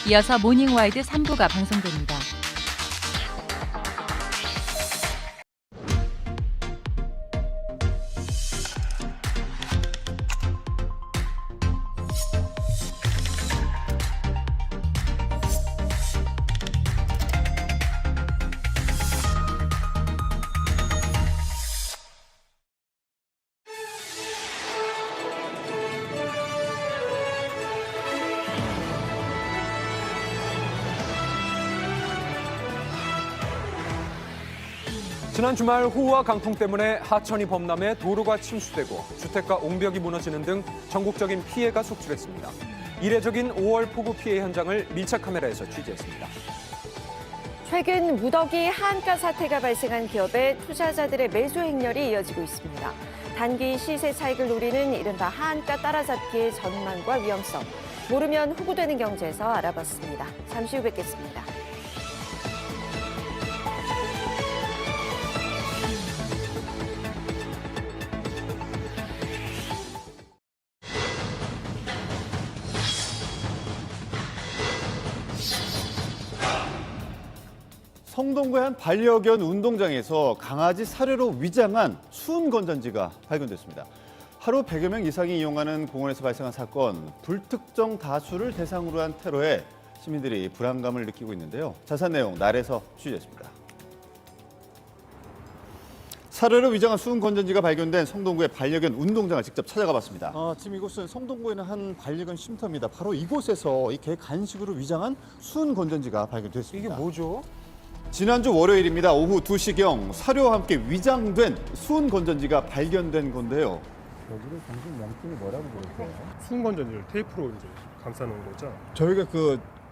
이어서 모닝와이드 3부가 방송됩니다. 지난 주말 호우와 강풍 때문에 하천이 범람해 도로가 침수되고 주택가 옹벽이 무너지는 등 전국적인 피해가 속출했습니다. 이례적인 5월 폭우 피해 현장을 밀착 카메라에서 취재했습니다. 최근 무더기 한가 사태가 발생한 기업에 투자자들의 매수 행렬이 이어지고 있습니다. 단기 시세 차익을 노리는 이른바 한가 따라잡기의 전망과 위험성, 모르면 호구되는 경제에서 알아봤습니다. 잠시 후 뵙겠습니다. 성동구의 한 반려견 운동장에서 강아지 사료로 위장한 수은 건전지가 발견됐습니다. 하루 100여 명 이상이 이용하는 공원에서 발생한 사건, 불특정 다수를 대상으로 한 테러에 시민들이 불안감을 느끼고 있는데요. 자세한 내용 날에서 취재했습니다. 사료로 위장한 수은 건전지가 발견된 성동구의 반려견 운동장을 직접 찾아가 봤습니다. 지금 이곳은 성동구에는 한 반려견 쉼터입니다. 바로 이곳에서 이 개 간식으로 위장한 수은 건전지가 발견됐습니다. 이게 뭐죠? 지난주 월요일입니다. 오후 2시경 사료와 함께 위장된 수은 건전지가 발견된 건데요. 여기를 정식 명칭이 뭐라고 부르세요? 수은 건전지를 테이프로 이제 감싸놓은 거죠. 저희가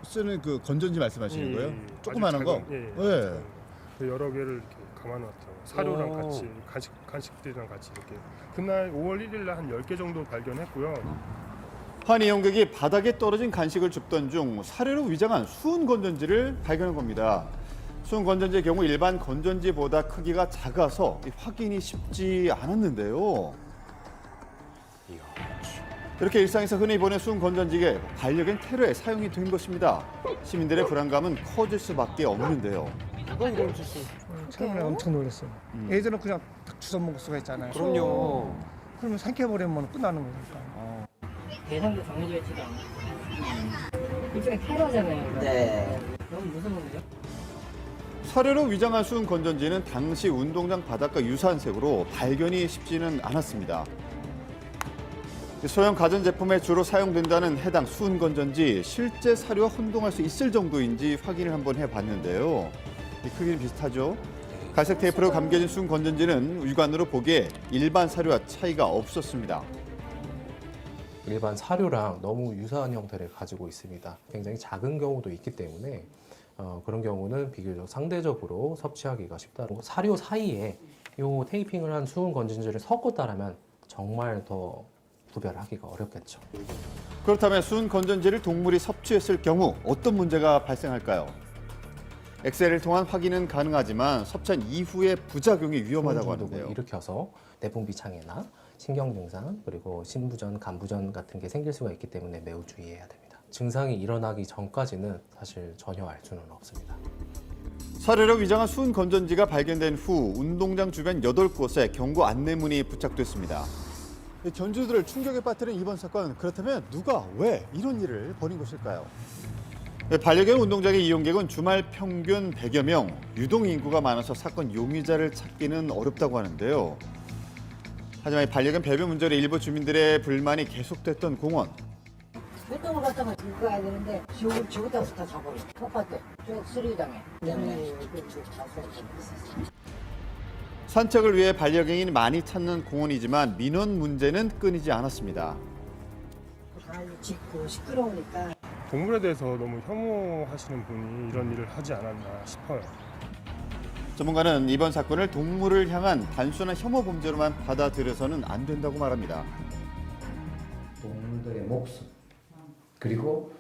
쓰는 건전지 말씀하시는 거예요? 조그마한 거? 예. 네. 여러 개를 이렇게 감아놨죠. 사료랑 같이 간식들이랑 같이 이렇게. 그날 5월 1일 날 한 10개 정도 발견했고요. 한 이용객이 바닥에 떨어진 간식을 줍던 중 사료로 위장한 수은 건전지를 발견한 겁니다. 수은 건전지의 경우 일반 건전지보다 크기가 작아서 확인이 쉽지 않았는데요. 이렇게 일상에서 흔히 보는 수은 건전지가 반려견 테러에 사용이 된 것입니다. 시민들의 불안감은 커질 수밖에 없는데요. 누가 이런 짓을? 처음에 엄청 놀랐어요. 예전에 그냥 딱 주워 먹을 수가 있잖아요. 그럼요. 그러면 삼켜버리면 끝나는 거니까. 대상도 정해져 있지도 않고 일종의 테러잖아요. 네. 너무 무서운 거죠? 사료로 위장한 수은 건전지는 당시 운동장 바닷가 유사한 색으로 발견이 쉽지는 않았습니다. 소형 가전제품에 주로 사용된다는 해당 수은 건전지, 실제 사료와 혼동할 수 있을 정도인지 확인을 한번 해봤는데요. 크기는 비슷하죠. 갈색 테이프로 감겨진 수은 건전지는 육안으로 보기에 일반 사료와 차이가 없었습니다. 일반 사료랑 너무 유사한 형태를 가지고 있습니다. 굉장히 작은 경우도 있기 때문에 그런 경우는 비교적 상대적으로 섭취하기가 쉽다고. 사료 사이에 이 테이핑을 한 수은 건전지를 섞었다라면 정말 더 구별하기가 어렵겠죠. 그렇다면 수은 건전지를 동물이 섭취했을 경우 어떤 문제가 발생할까요? 엑스레이를 통한 확인은 가능하지만 섭취한 이후의 부작용이 위험하다고 하는데요. 일으켜서 내분비창해나 신경 증상 그리고 신부전, 간부전 같은 게 생길 수가 있기 때문에 매우 주의해야 됩니다. 증상이 일어나기 전까지는 사실 전혀 알 수는 없습니다. 사료로 위장한 수은 건전지가 발견된 후 운동장 주변 8곳에 경고 안내문이 부착됐습니다. 견주들을 충격에 빠뜨린 이번 사건, 그렇다면 누가 왜 이런 일을 벌인 것일까요? 반려견 운동장의 이용객은 주말 평균 100여 명, 유동 인구가 많아서 사건 용의자를 찾기는 어렵다고 하는데요. 하지만 반려견 배변 문제로 일부 주민들의 불만이 계속됐던 공원. 활동을 갖다가 들고 가야 되는데 지구다부터 다 잡아요. 텃밭에, 저 쓰레기장에. 산책을 위해 반려견이 많이 찾는 공원이지만 민원 문제는 끊이지 않았습니다. 발 짖고 시끄러우니까. 동물에 대해서 너무 혐오하시는 분이 이런 일을 하지 않았나 싶어요. 전문가는 이번 사건을 동물을 향한 단순한 혐오 범죄로만 받아들여서는 안 된다고 말합니다. 동물들의 목숨 그리고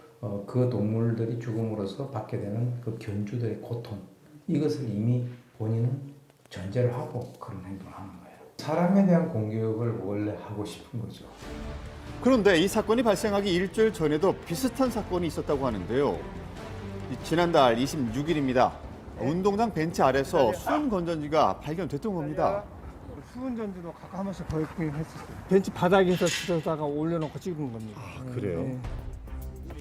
그 동물들이 죽음으로써 받게 되는 그 견주들의 고통, 이것을 이미 본인은 전제를 하고 그런 행동을 하는 거예요. 사람에 대한 공격을 원래 하고 싶은 거죠. 그런데 이 사건이 발생하기 일주일 전에도 비슷한 사건이 있었다고 하는데요. 지난달 26일입니다. 운동장 벤치 아래서 수은 건전지가 발견됐던 겁니다. 수은 전지도 가끔 한 번씩 보이긴 했었어요. 벤치 바닥에서 들여다가 올려놓고 찍은 겁니다. 그래요?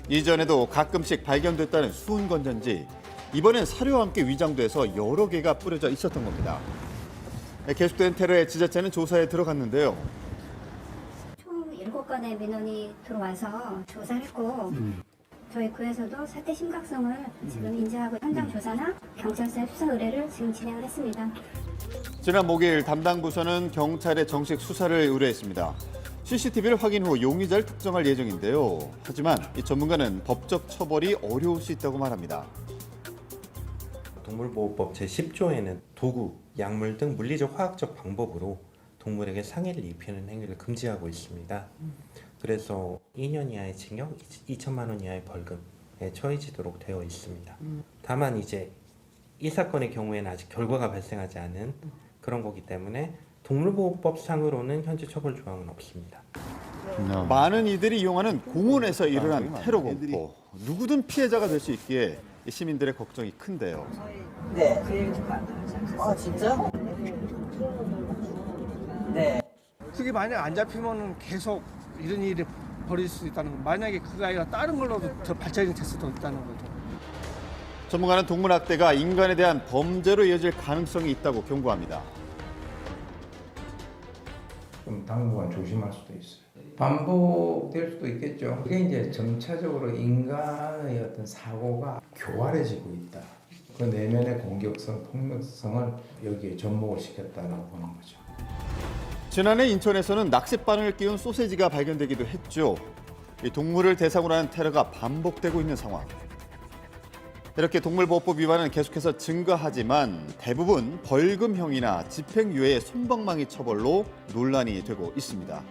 이전에도 가끔씩 발견됐다는 수은 건전지. 이번엔 사료와 함께 위장돼서 여러 개가 뿌려져 있었던 겁니다. 계속된 테러에 지자체는 조사에 들어갔는데요. 총 7건의 민원이 들어와서 조사를 했고 저희 구에서도 사태 심각성을 지금 인지하고 현장 조사나 경찰서에 수사 의뢰를 지금 진행을 했습니다. 지난 목요일 담당 부서는 경찰에 정식 수사를 의뢰했습니다. CCTV를 확인 후 용의자를 특정할 예정인데요. 하지만 이 전문가는 법적 처벌이 어려울 수 있다고 말합니다. 동물보호법 제10조에는 도구, 약물 등 물리적 화학적 방법으로 동물에게 상해를 입히는 행위를 금지하고 있습니다. 그래서 2년 이하의 징역, 2천만 원 이하의 벌금에 처해지도록 되어 있습니다. 다만 이제 이 사건의 경우에는 아직 결과가 발생하지 않은 그런 거기 때문에 동물보호법 상으로는 현재 처벌 조항은 없습니다. 많은 이들이 이용하는 공원에서 일어난 테러 공포. 누구든 피해자가 될 수 있기에 시민들의 걱정이 큰데요. 네. 아 진짜? 네. 그게 만약 안 잡히면 계속 이런 일이 벌일 수 있다는 거. 만약에 그게 아니라 다른 걸로도 더 발전이 될 수도 있다는 거죠. 전문가는 동물학대가 인간에 대한 범죄로 이어질 가능성이 있다고 경고합니다. 좀 당분간 조심할 수도 있어요. 반복될 수도 있겠죠. 그게 이제 점차적으로 인간의 어떤 사고가 교활해지고 있다. 그 내면의 공격성, 폭력성을 여기에 접목을 시켰다라고 보는 거죠. 지난해 인천에서는 낚싯바늘을 끼운 소세지가 발견되기도 했죠. 이 동물을 대상으로 하는 테러가 반복되고 있는 상황. 이렇게 동물보호법 위반은 계속해서 증가하지만 대부분 벌금형이나 집행유예의 솜방망이 처벌로 논란이 되고 있습니다.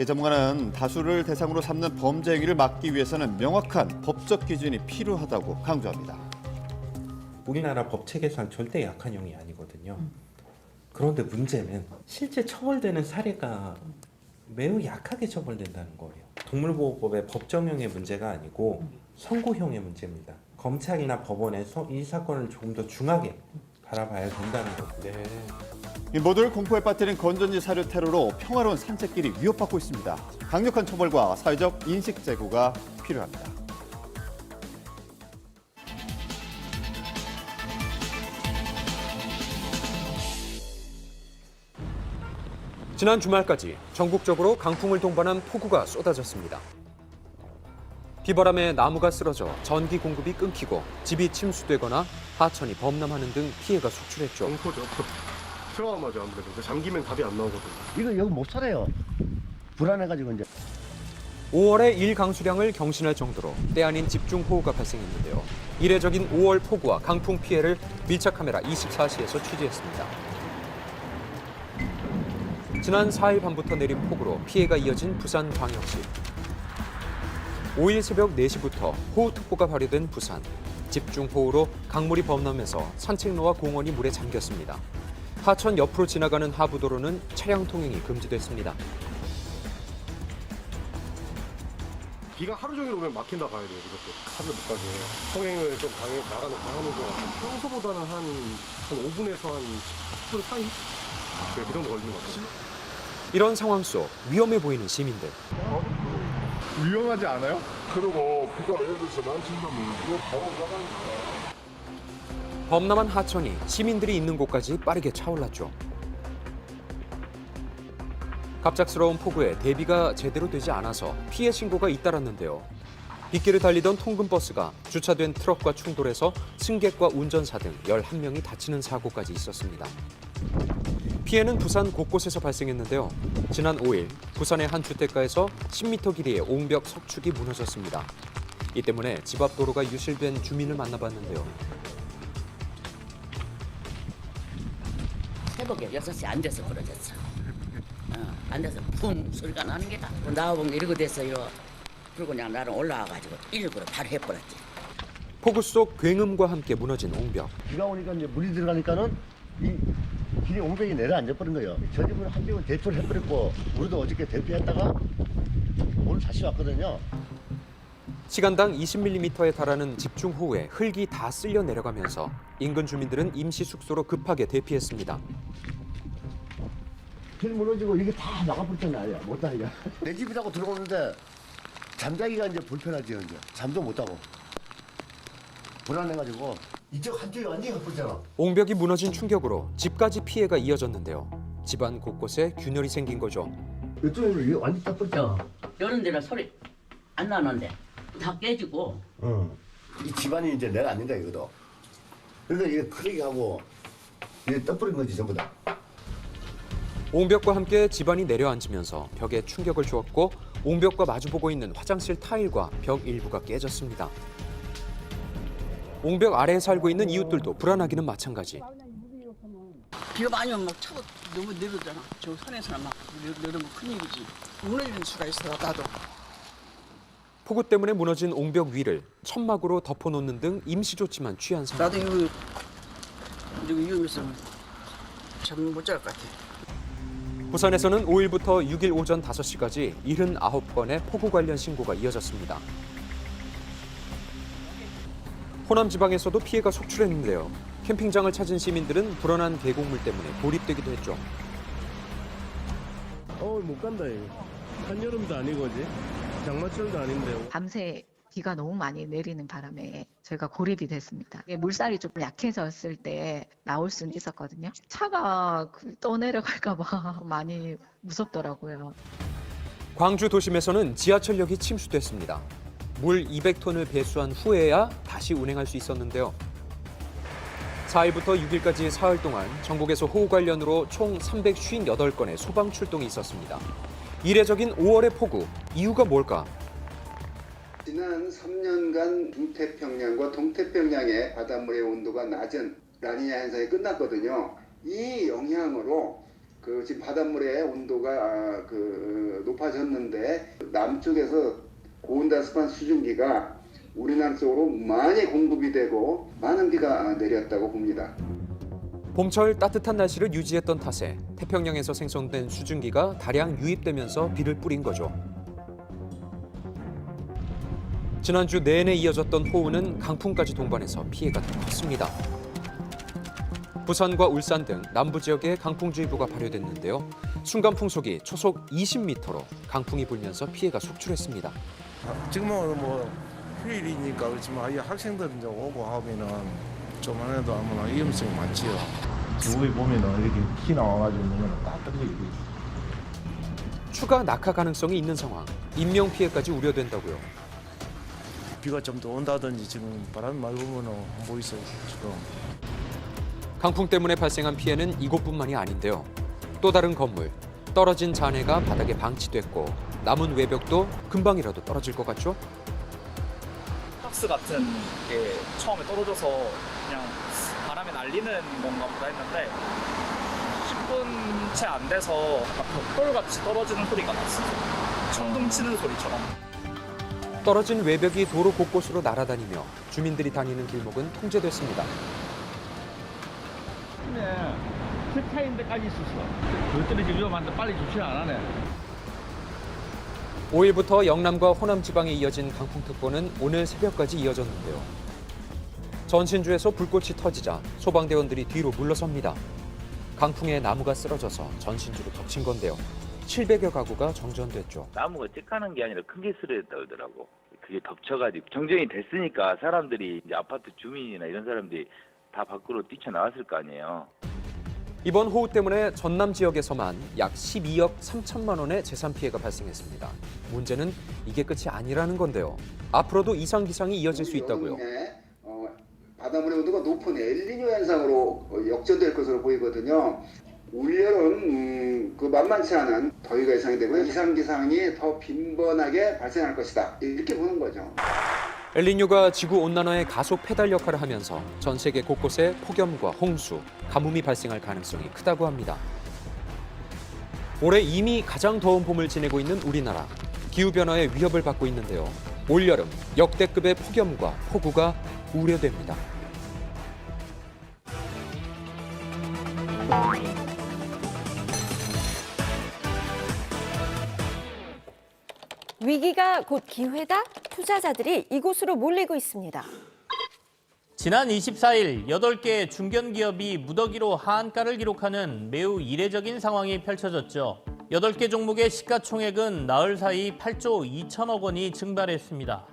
전문가는 다수를 대상으로 삼는 범죄 행위를 막기 위해서는 명확한 법적 기준이 필요하다고 강조합니다. 우리나라 법 체계상 절대 약한 형이 아니거든요. 그런데 문제는 실제 처벌되는 사례가 매우 약하게 처벌된다는 거예요. 동물보호법의 법정형의 문제가 아니고 선고형의 문제입니다. 검찰이나 법원에서 이 사건을 조금 더 중하게 바라봐야 된다는 거고요. 이 모두를 공포에 빠뜨린 건전지 사료 테러로 평화로운 산책길이 위협받고 있습니다. 강력한 처벌과 사회적 인식 제고가 필요합니다. 지난 주말까지 전국적으로 강풍을 동반한 폭우가 쏟아졌습니다. 비바람에 나무가 쓰러져 전기 공급이 끊기고 집이 침수되거나 하천이 범람하는 등 피해가 속출했죠. 공포죠. 들어가마자 아무래도 잠기면 답이 안 나오거든요. 이거 여기 못 살아요. 불안해가지고 이제. 5월의 일 강수량을 경신할 정도로 때 아닌 집중호우가 발생했는데요. 이례적인 5월 폭우와 강풍 피해를 밀착카메라 24시에서 취재했습니다. 지난 4일 밤부터 내린 폭우로 피해가 이어진 부산광역시. 5일 새벽 4시부터 호우특보가 발효된 부산. 집중호우로 강물이 범람해서 산책로와 공원이 물에 잠겼습니다. 하천 옆으로 지나가는 하부도로는 차량 통행이 금지됐습니다. 비가 하루 종일 오면 막힌다 봐야 돼요. 이것도 하루 못 가게 통행을 좀 나가놓고 하는 거 같아요. 평소보다는 한 5분에서 한 10분 사이 그 정도 걸리는 것 같아요. 이런 상황 속 위험해 보이는 시민들. 위험하지 않아요? 그리고 비가 예를 들어서 난친다면 이거 바로 나가니까. 범람한 하천이 시민들이 있는 곳까지 빠르게 차올랐죠. 갑작스러운 폭우에 대비가 제대로 되지 않아서 피해 신고가 잇따랐는데요. 빗길을 달리던 통근버스가 주차된 트럭과 충돌해서 승객과 운전사 등 11명이 다치는 사고까지 있었습니다. 피해는 부산 곳곳에서 발생했는데요. 지난 5일 부산의 한 주택가에서 10m 길이의 옹벽 석축이 무너졌습니다. 이 때문에 집 앞 도로가 유실된 주민을 만나봤는데요. 새벽에 6시 안 돼서 부러졌어. 안 돼서 쿵 소리가 나는 게다. 나와보면 이러고 됐어요. 그리고 그냥 나는 올라와가지고 일부러 바로 해버렸지. 폭우 속 굉음과 함께 무너진 옹벽. 비가 오니까 이제 물이 들어가니까는 이 길이 옹벽이 내려앉아버린 거예요. 저 집은 한 집은 대피를 해버렸고 우리도 어저께 대피했다가 오늘 다시 왔거든요. 시간당 20mm에 달하는 집중호우에 흙이 다 쓸려 내려가면서 인근 주민들은 임시 숙소로 급하게 대피했습니다. 길 무너지고 이게 다 나가버렸잖아요. 못 다니게. 내 집이라고 들어오는데 잠자기가 이제 불편하지 이제. 잠도 못 자고. 불안해가지고 이쪽 한쪽이 완전히 가버렸잖아. 옹벽이 무너진 충격으로 집까지 피해가 이어졌는데요. 집안 곳곳에 균열이 생긴 거죠. 이쪽으로 이게 완전 딱 이런 데는 소리 안 나는데 다 깨지고. 이 집안이 이제 내가 아닌가 이거든. 그러니까 이게 크게 하고 이게 떠버린 거지 전부 다. 옹벽과 함께 집안이 내려앉으면서 벽에 충격을 주었고 옹벽과 마주보고 있는 화장실 타일과 벽 일부가 깨졌습니다. 옹벽 아래에 살고 있는 이웃들도 불안하기는 마찬가지. 비가 많이 오면 막 차고 너무 내려오잖아. 저 산에서는 막 내려오면 큰일이지. 무너지는 수가 있어 나도. 폭우 때문에 무너진 옹벽 위를 천막으로 덮어놓는 등 임시 조치만 취한 상황. 나도 이거 위험해서 잠 못 잘 것 같아. 부산에서는 5일부터 6일 오전 5시까지 79건의 폭우 관련 신고가 이어졌습니다. 호남 지방에서도 피해가 속출했는데요. 캠핑장을 찾은 시민들은 불어난 계곡물 때문에 고립되기도 했죠. 못 간다 이거. 한여름도 아니고 이제 장마철도 아닌데. 밤새 비가 너무 많이 내리는 바람에 저희가 고립이 됐습니다. 물살이 좀 약해졌을 때 나올 수는 있었거든요. 차가 떠내려갈까 봐 많이 무섭더라고요. 광주 도심에서는 지하철역이 침수됐습니다. 물 200톤을 배수한 후에야 다시 운행할 수 있었는데요. 4일부터 6일까지 사흘 동안 전국에서 호우 관련으로 총 358건의 소방 출동이 있었습니다. 이례적인 5월의 폭우, 이유가 뭘까? 지난 3년간 중태평양과 동태평양의 바닷물의 온도가 낮은 라니냐 현상이 끝났거든요. 이 영향으로 지금 바닷물의 온도가 높아졌는데 남쪽에서 고온다습한 수증기가 우리나라 쪽으로 많이 공급이 되고 많은 비가 내렸다고 봅니다. 봄철 따뜻한 날씨를 유지했던 탓에 태평양에서 생성된 수증기가 다량 유입되면서 비를 뿌린 거죠. 지난주 내내 이어졌던 호우는 강풍까지 동반해서 피해가 더 컸습니다. 부산과 울산 등 남부 지역에 강풍주의보가 발효됐는데요. 순간 풍속이 초속 20m로 강풍이 불면서 피해가 속출했습니다. 지금은 뭐 휴일이니까 그렇지만 아예 학생들 이제 오고 하면은 좀 안 해도 아무나 위험성이 많지요. 주위에 보면은 이렇게 피 나와가지고 있는 딱 떨어지게 돼. 추가 낙하 가능성이 있는 상황, 인명 피해까지 우려된다고요. 비가 좀 더 온다든지 지금 바람 많이 불면은 안 보이세요 지금. 강풍 때문에 발생한 피해는 이곳뿐만이 아닌데요. 또 다른 건물, 떨어진 잔해가 바닥에 방치됐고 남은 외벽도 금방이라도 떨어질 것 같죠? 박스 같은 게 처음에 떨어져서 그냥 바람에 날리는 건가 보다 했는데 10분 채 안 돼서 벽돌같이 떨어지는 소리가 났어요. 천둥 치는 소리처럼. 떨어진 외벽이 도로 곳곳으로 날아다니며 주민들이 다니는 길목은 통제됐습니다. 세차인데까지 있었어. 그것들이 지금 위험한데 빨리 조치를 안 하네. 5일부터 영남과 호남 지방에 이어진 강풍특보는 오늘 새벽까지 이어졌는데요. 전신주에서 불꽃이 터지자 소방대원들이 뒤로 물러섭니다. 강풍에 나무가 쓰러져서 전신주로 덮친 건데요. 700여 가구가 정전됐죠. 나무가 째까는 게 아니라 큰 게 쓰러졌다 그러더라고. 그게 덮쳐가지고 정전이 됐으니까 사람들이 이제 아파트 주민이나 이런 사람들이 다 밖으로 뛰쳐나왔을 거 아니에요. 이번 호우 때문에 전남 지역에서만 약 12억 3천만 원의 재산 피해가 발생했습니다. 문제는 이게 끝이 아니라는 건데요. 앞으로도 이상 기상이 이어질 수 있다고요. 바닷물의 온도가 높은 엘니뇨 현상으로 역전될 것으로 보이거든요. 올여름 만만치 않은 더위가 예상이 되고요. 이상 기상이 더 빈번하게 발생할 것이다. 이렇게 보는 거죠. 엘니뇨가 지구 온난화의 가속 페달 역할을 하면서 전 세계 곳곳에 폭염과 홍수, 가뭄이 발생할 가능성이 크다고 합니다. 올해 이미 가장 더운 봄을 지내고 있는 우리나라. 기후변화의 위협을 받고 있는데요. 올여름 역대급의 폭염과 폭우가 우려됩니다. 위기가 곧 기회다? 투자자들이 이곳으로 몰리고 있습니다. 지난 24일 8개 중견기업이 무더기로 하한가를 기록하는 매우 이례적인 상황이 펼쳐졌죠. 8개 종목의 시가총액은 나흘 사이 8조 2천억 원이 증발했습니다.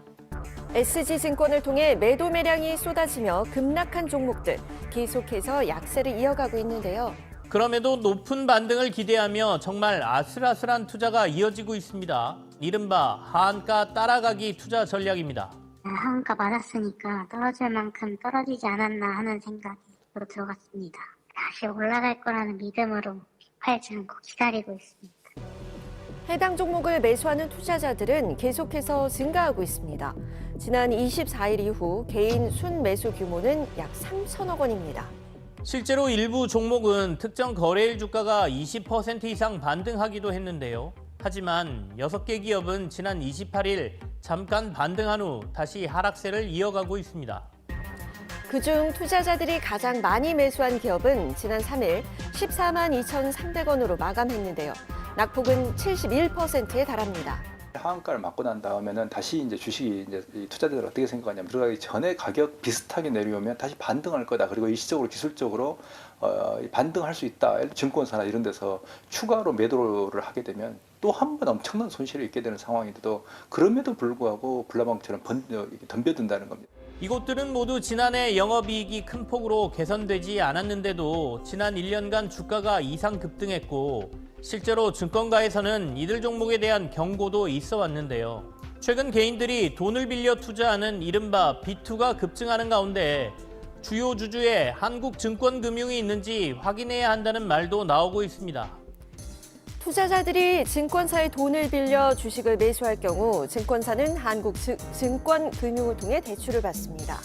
SG증권을 통해 매도 매량이 쏟아지며 급락한 종목들 계속해서 약세를 이어가고 있는데요. 그럼에도 높은 반등을 기대하며 정말 아슬아슬한 투자가 이어지고 있습니다. 이른바 하한가 따라가기 투자 전략입니다. 하한가 맞았으니까 떨어질 만큼 떨어지지 않았나 하는 생각으로 들어갔습니다. 다시 올라갈 거라는 믿음으로 팔지 않고 기다리고 있습니다. 해당 종목을 매수하는 투자자들은 계속해서 증가하고 있습니다. 지난 24일 이후 개인 순매수 규모는 약 3천억 원입니다. 실제로 일부 종목은 특정 거래일 주가가 20% 이상 반등하기도 했는데요. 하지만 6개 기업은 지난 28일 잠깐 반등한 후 다시 하락세를 이어가고 있습니다. 그중 투자자들이 가장 많이 매수한 기업은 지난 3일 14만 2,300원으로 마감했는데요. 낙폭은 71%에 달합니다. 하한가를 맞고 난 다음에는 다시 이제 주식이 이제 투자자들 어떻게 생각하냐면 들어가기 전에 가격 비슷하게 내려오면 다시 반등할 거다. 그리고 일시적으로 기술적으로 반등할 수 있다. 증권사나 이런 데서 추가로 매도를 하게 되면 또 한 번 엄청난 손실을 입게 되는 상황인데도 그럼에도 불구하고 불나방처럼 덤벼든다는 겁니다. 이곳들은 모두 지난해 영업이익이 큰 폭으로 개선되지 않았는데도 지난 1년간 주가가 이상 급등했고 실제로 증권가에서는 이들 종목에 대한 경고도 있어 왔는데요. 최근 개인들이 돈을 빌려 투자하는 이른바 B2가 급증하는 가운데 주요 주주에 한국증권금융이 있는지 확인해야 한다는 말도 나오고 있습니다. 투자자들이 증권사의 돈을 빌려 주식을 매수할 경우 증권사는 한국증권금융을 통해 대출을 받습니다.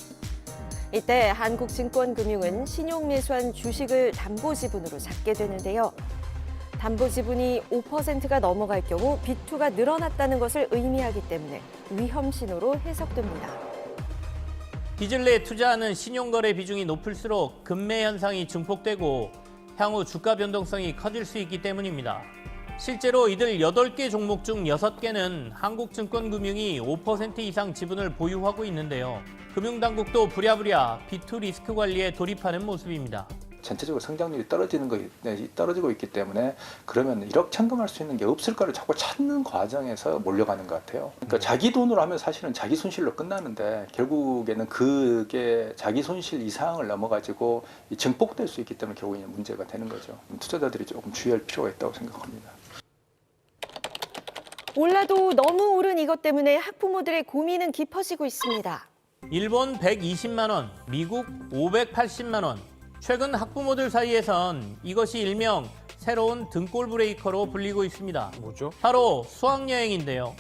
이때 한국증권금융은 신용 매수한 주식을 담보지분으로 잡게 되는데요. 담보지분이 5%가 넘어갈 경우 B2가 늘어났다는 것을 의미하기 때문에 위험 신호로 해석됩니다. 빚을 내 투자하는 신용거래 비중이 높을수록 급매 현상이 증폭되고 향후 주가 변동성이 커질 수 있기 때문입니다. 실제로 이들 8개 종목 중 6개는 한국증권금융이 5% 이상 지분을 보유하고 있는데요. 금융당국도 부랴부랴 B2 리스크 관리에 돌입하는 모습입니다. 전체적으로 성장률이 떨어지고 있기 때문에 그러면 일확천금할 수 있는 게 없을까를 자꾸 찾는 과정에서 몰려가는 것 같아요. 그러니까 자기 돈으로 하면 사실은 자기 손실로 끝나는데 결국에는 그게 자기 손실 이상을 넘어가지고 증폭될 수 있기 때문에 결국에는 문제가 되는 거죠. 투자자들이 조금 주의할 필요가 있다고 생각합니다. 올라도 너무 오른 이것 때문에 학부모들의 고민은 깊어지고 있습니다. 일본 120만 원, 미국 580만 원. 최근 학부모들 사이에선 이것이 일명 새로운 등골 브레이커로 불리고 있습니다. 뭐죠? 바로 수학여행인데요.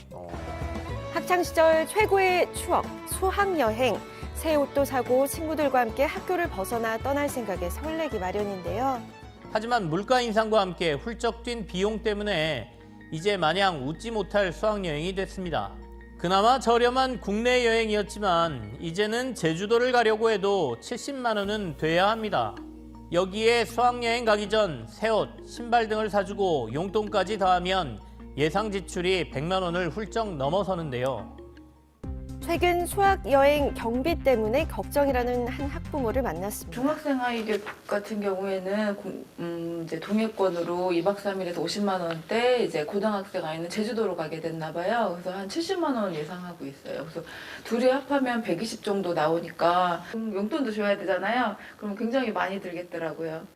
학창시절 최고의 추억, 수학여행. 새 옷도 사고 친구들과 함께 학교를 벗어나 떠날 생각에 설레기 마련인데요. 하지만 물가 인상과 함께 훌쩍 뛴 비용 때문에 이제 마냥 웃지 못할 수학여행이 됐습니다. 그나마 저렴한 국내 여행이었지만 이제는 제주도를 가려고 해도 70만 원은 돼야 합니다. 여기에 수학여행 가기 전 새 옷, 신발 등을 사주고 용돈까지 더하면 예상 지출이 100만 원을 훌쩍 넘어서는데요. 최근 수학여행 경비 때문에 걱정이라는 한 학부모를 만났습니다. 중학생 아이들 같은 경우에는 이제 동해권으로 2박 3일에서 50만 원대, 이제 고등학생 아이는 제주도로 가게 됐나 봐요. 그래서 한 70만 원 예상하고 있어요. 그래서 둘이 합하면 120 정도 나오니까 용돈도 줘야 되잖아요. 그럼 굉장히 많이 들겠더라고요.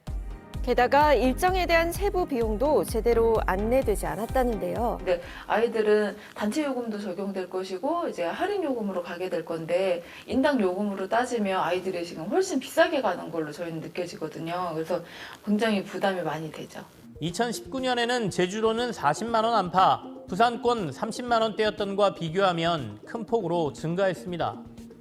게다가 일정에 대한 세부 비용도 제대로 안내되지 않았다는데요. 근데 아이들은 단체 요금도 적용될 것이고 이제 할인 요금으로 가게 될 건데 인당 요금으로 따지면 아이들이 지금 훨씬 비싸게 가는 걸로 저희는 느껴지거든요. 그래서 굉장히 부담이 많이 되죠. 2019년에는 제주도는 40만 원 안팎, 부산권 30만 원대였던 것과 비교하면 큰 폭으로 증가했습니다.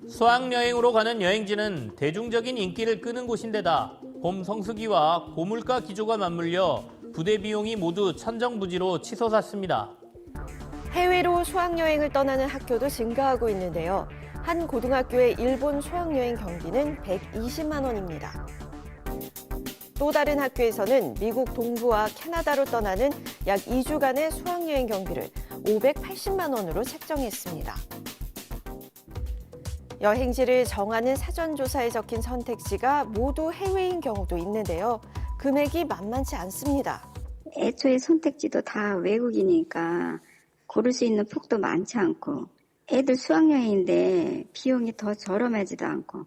수학여행으로 가는 여행지는 대중적인 인기를 끄는 곳인데다 봄 성수기와 고물가 기조가 맞물려 부대 비용이 모두 천정부지로 치솟았습니다. 해외로 수학여행을 떠나는 학교도 증가하고 있는데요. 한 고등학교의 일본 수학여행 경비는 120만 원입니다. 또 다른 학교에서는 미국 동부와 캐나다로 떠나는 약 2주간의 수학여행 경비를 580만 원으로 책정했습니다. 여행지를 정하는 사전조사에 적힌 선택지가 모두 해외인 경우도 있는데요. 금액이 만만치 않습니다. 애초에 선택지도 다 외국이니까 고를 수 있는 폭도 많지 않고 애들 수학여행인데 비용이 더 저렴하지도 않고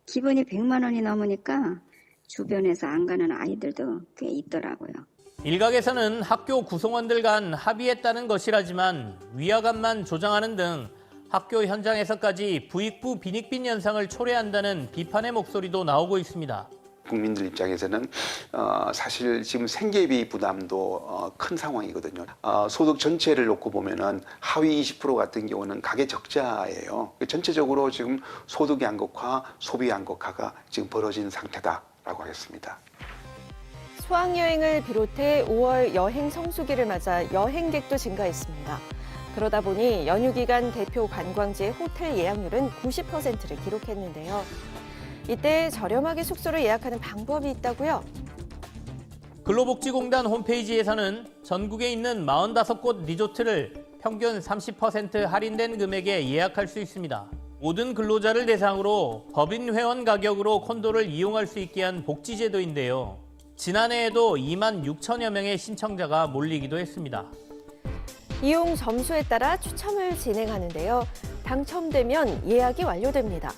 기본이 100만 원이 넘으니까 주변에서 안 가는 아이들도 꽤 있더라고요. 일각에서는 학교 구성원들 간 합의했다는 것이라지만 위화감만 조장하는 등 학교 현장에서까지 부익부 빈익빈 현상을 초래한다는 비판의 목소리도 나오고 있습니다. 국민들 입장에서는 사실 지금 생계비 부담도 큰 상황이거든요. 소득 전체를 놓고 보면은 하위 20% 같은 경우는 가계 적자예요. 전체적으로 지금 소득 양극화, 소비 양극화가 지금 벌어진 상태다라고 하겠습니다. 수학여행을 비롯해 5월 여행 성수기를 맞아 여행객도 증가했습니다. 그러다 보니 연휴 기간 대표 관광지의 호텔 예약률은 90%를 기록했는데요. 이때 저렴하게 숙소를 예약하는 방법이 있다고요? 근로복지공단 홈페이지에서는 전국에 있는 45곳 리조트를 평균 30% 할인된 금액에 예약할 수 있습니다. 모든 근로자를 대상으로 법인 회원 가격으로 콘도를 이용할 수 있게 한 복지제도인데요. 지난해에도 2만 6천여 명의 신청자가 몰리기도 했습니다. 이용 점수에 따라 추첨을 진행하는데요. 당첨되면 예약이 완료됩니다.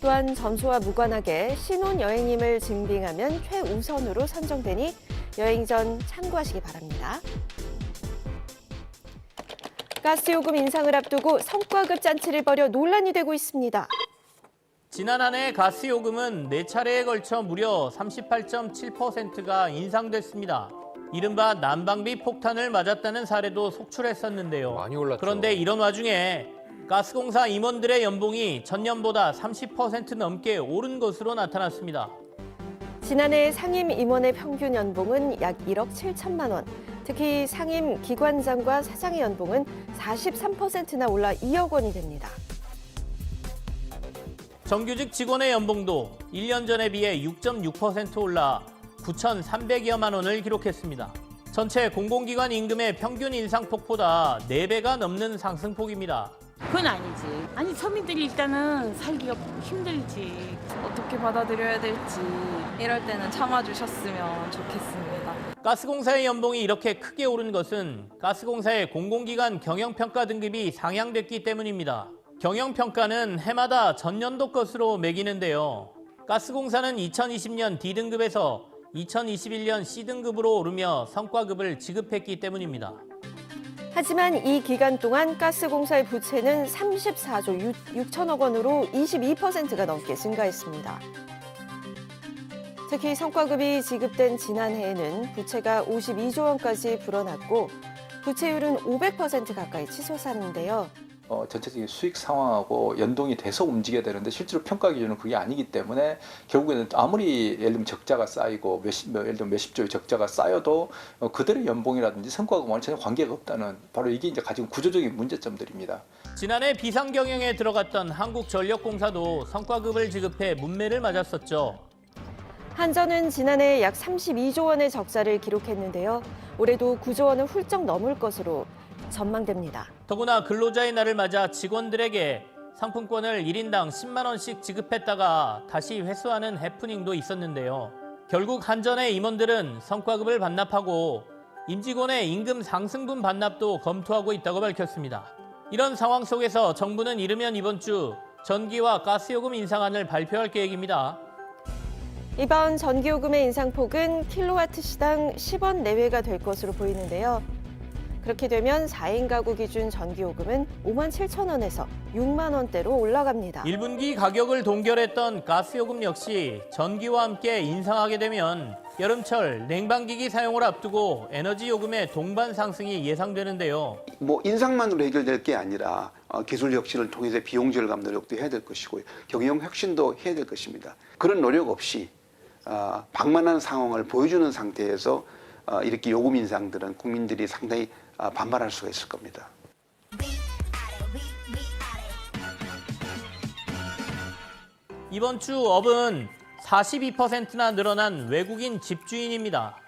또한 점수와 무관하게 신혼여행임을 증빙하면 최우선으로 선정되니 여행 전 참고하시기 바랍니다. 가스요금 인상을 앞두고 성과급 잔치를 벌여 논란이 되고 있습니다. 지난 한 해 가스요금은 4차례에 걸쳐 무려 38.7%가 인상됐습니다. 이른바 난방비 폭탄을 맞았다는 사례도 속출했었는데요. 많이 올랐죠. 그런데 이런 와중에 가스공사 임원들의 연봉이 전년보다 30% 넘게 오른 것으로 나타났습니다. 지난해 상임 임원의 평균 연봉은 약 1억 7천만 원. 특히 상임 기관장과 사장의 연봉은 43%나 올라 2억 원이 됩니다. 정규직 직원의 연봉도 1년 전에 비해 6.6% 올라 9,300여만 원을 기록했습니다. 전체 공공기관 임금의 평균 인상폭보다 4배가 넘는 상승폭입니다. 그건 아니지. 아니 서민들이 일단은 살기가 힘들지. 어떻게 받아들여야 될지 이럴 때는 참아주셨으면 좋겠습니다. 가스공사의 연봉이 이렇게 크게 오른 것은 가스공사의 공공기관 경영평가 등급이 상향됐기 때문입니다. 경영평가는 해마다 전년도 것으로 매기는데요. 가스공사는 2020년 D등급에서 2021년 C등급으로 오르며 성과급을 지급했기 때문입니다. 하지만 이 기간 동안 가스공사의 부채는 34조 6천억 원으로 22%가 넘게 증가했습니다. 특히 성과급이 지급된 지난해에는 부채가 52조 원까지 불어났고 부채율은 500% 가까이 치솟았는데요. 전체적인 수익 상황하고 연동이 돼서 움직여야 되는데 실제로 평가 기준은 그게 아니기 때문에 결국에는 아무리 예를 들면 적자가 쌓이고 예를 들면 몇십 조의 적자가 쌓여도 그들의 연봉이라든지 성과급과는 전혀 관계가 없다는 바로 이게 이제 가지고 구조적인 문제점들입니다. 지난해 비상경영에 들어갔던 한국전력공사도 성과급을 지급해 문매를 맞았었죠. 한전은 지난해 약 32조 원의 적자를 기록했는데요. 올해도 9조 원을 훌쩍 넘을 것으로 전망됩니다. 더구나 근로자의 날을 맞아 직원들에게 상품권을 1인당 10만 원씩 지급했다가 다시 회수하는 해프닝도 있었는데요. 결국 한전의 임원들은 성과급을 반납하고 임직원의 임금 상승분 반납도 검토하고 있다고 밝혔습니다. 이런 상황 속에서 정부는 이르면 이번 주 전기와 가스요금 인상안을 발표할 계획입니다. 이번 전기요금의 인상폭은 킬로와트시당 10원 내외가 될 것으로 보이는데요. 그렇게 되면 4인 가구 기준 전기요금은 5만 7천 원에서 6만 원대로 올라갑니다. 1분기 가격을 동결했던 가스요금 역시 전기와 함께 인상하게 되면 여름철 냉방기기 사용을 앞두고 에너지 요금의 동반 상승이 예상되는데요. 인상만으로 해결될 게 아니라 기술 혁신을 통해서 비용 절감 노력도 해야 될 것이고 경영 혁신도 해야 될 것입니다. 그런 노력 없이 방만한 상황을 보여주는 상태에서 이렇게 요금 인상들은 국민들이 상당히 반발할 수가 있을 겁니다. 이번 주 업은 42%나 늘어난 외국인 집주인입니다.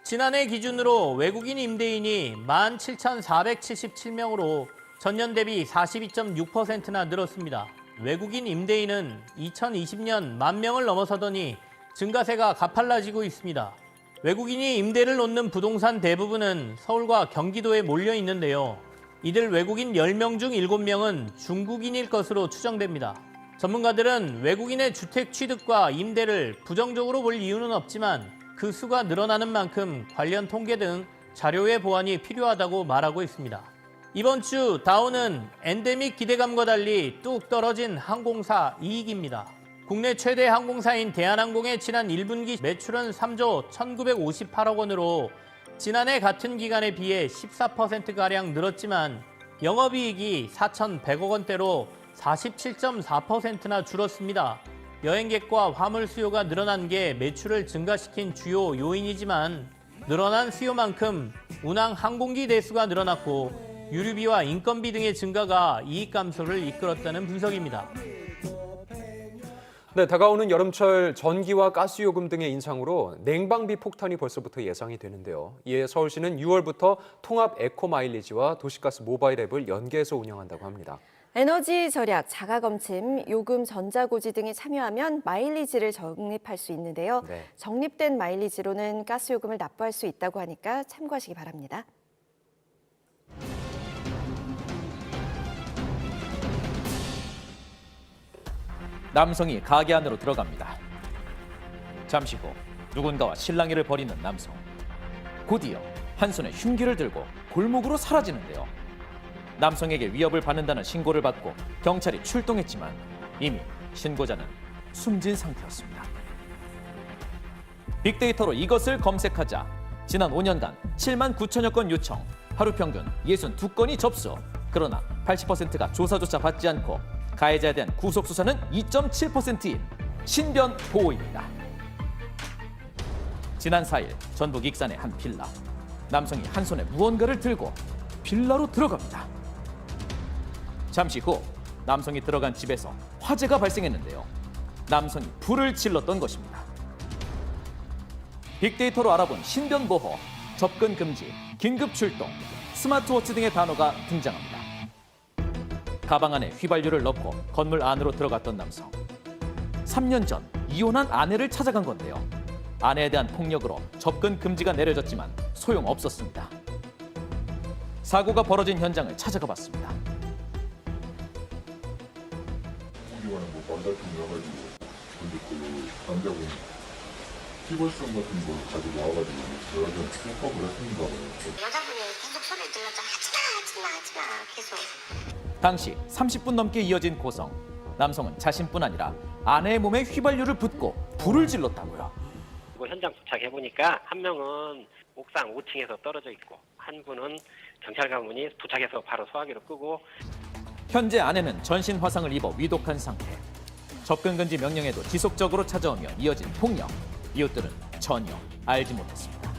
지난해 기준으로 외국인 임대인이 17,477명으로 전년 대비 42.6%나 늘었습니다. 외국인 임대인은 2020년 10,000명을 넘어서더니 증가세가 가팔라지고 있습니다. 외국인이 임대를 놓는 부동산 대부분은 서울과 경기도에 몰려 있는데요. 이들 외국인 10명 중 7명은 중국인일 것으로 추정됩니다. 전문가들은 외국인의 주택 취득과 임대를 부정적으로 볼 이유는 없지만 그 수가 늘어나는 만큼 관련 통계 등 자료의 보완이 필요하다고 말하고 있습니다. 이번 주 다우는 엔데믹 기대감과 달리 뚝 떨어진 항공사 이익입니다. 국내 최대 항공사인 대한항공의 지난 1분기 매출은 3조 1,958억 원으로 지난해 같은 기간에 비해 14%가량 늘었지만 영업이익이 4,100억 원대로 47.4%나 줄었습니다. 여행객과 화물 수요가 늘어난 게 매출을 증가시킨 주요 요인이지만 늘어난 수요만큼 운항 항공기 대수가 늘어났고 유류비와 인건비 등의 증가가 이익 감소를 이끌었다는 분석입니다. 네, 다가오는 여름철 전기와 가스요금 등의 인상으로 냉방비 폭탄이 벌써부터 예상이 되는데요. 이에 서울시는 6월부터 통합 에코마일리지와 도시가스 모바일 앱을 연계해서 운영한다고 합니다. 에너지 절약, 자가검침, 요금, 전자고지 등이 참여하면 마일리지를 적립할 수 있는데요. 네. 적립된 마일리지로는 가스요금을 납부할 수 있다고 하니까 참고하시기 바랍니다. 남성이 가게 안으로 들어갑니다. 잠시 후 누군가와 실랑이를 벌이는 남성. 곧이어 한 손에 흉기를 들고 골목으로 사라지는데요. 남성에게 위협을 받는다는 신고를 받고 경찰이 출동했지만 이미 신고자는 숨진 상태였습니다. 빅데이터로 이것을 검색하자 지난 5년간 7만 9천여 건 요청, 하루 평균 62건이 접수. 그러나 80%가 조사조차 받지 않고 가해자에 대한 구속수사는 2.7%인 신변 보호입니다. 지난 4일 전북 익산의 한 빌라. 남성이 한 손에 무언가를 들고 빌라로 들어갑니다. 잠시 후 남성이 들어간 집에서 화재가 발생했는데요. 남성이 불을 질렀던 것입니다. 빅데이터로 알아본 신변 보호, 접근 금지, 긴급 출동, 스마트워치 등의 단어가 등장합니다. 가방 안에 휘발유를 넣고 건물 안으로 들어갔던 남성. 3년 전 이혼한 아내를 찾아간 건데요. 아내에 대한 폭력으로 접근 금지가 내려졌지만 소용없었습니다. 사고가 벌어진 현장을 찾아가 봤습니다. 근데 그 남자분 피벌성 같은 걸 가지고 와가지고 여러 번 협박을 했습니다. 여자분이 계속 소리 들렸죠. 하지마 계속. 당시 30분 넘게 이어진 고성. 남성은 자신뿐 아니라 아내의 몸에 휘발유를 붓고 불을 질렀다고요. 현장 도착해보니까 한 명은 옥상 5층에서 떨어져 있고 한 분은 경찰 가문이 도착해서 바로 소화기로 끄고. 현재 아내는 전신 화상을 입어 위독한 상태. 접근 금지 명령에도 지속적으로 찾아오며 이어진 폭력. 이웃들은 전혀 알지 못했습니다.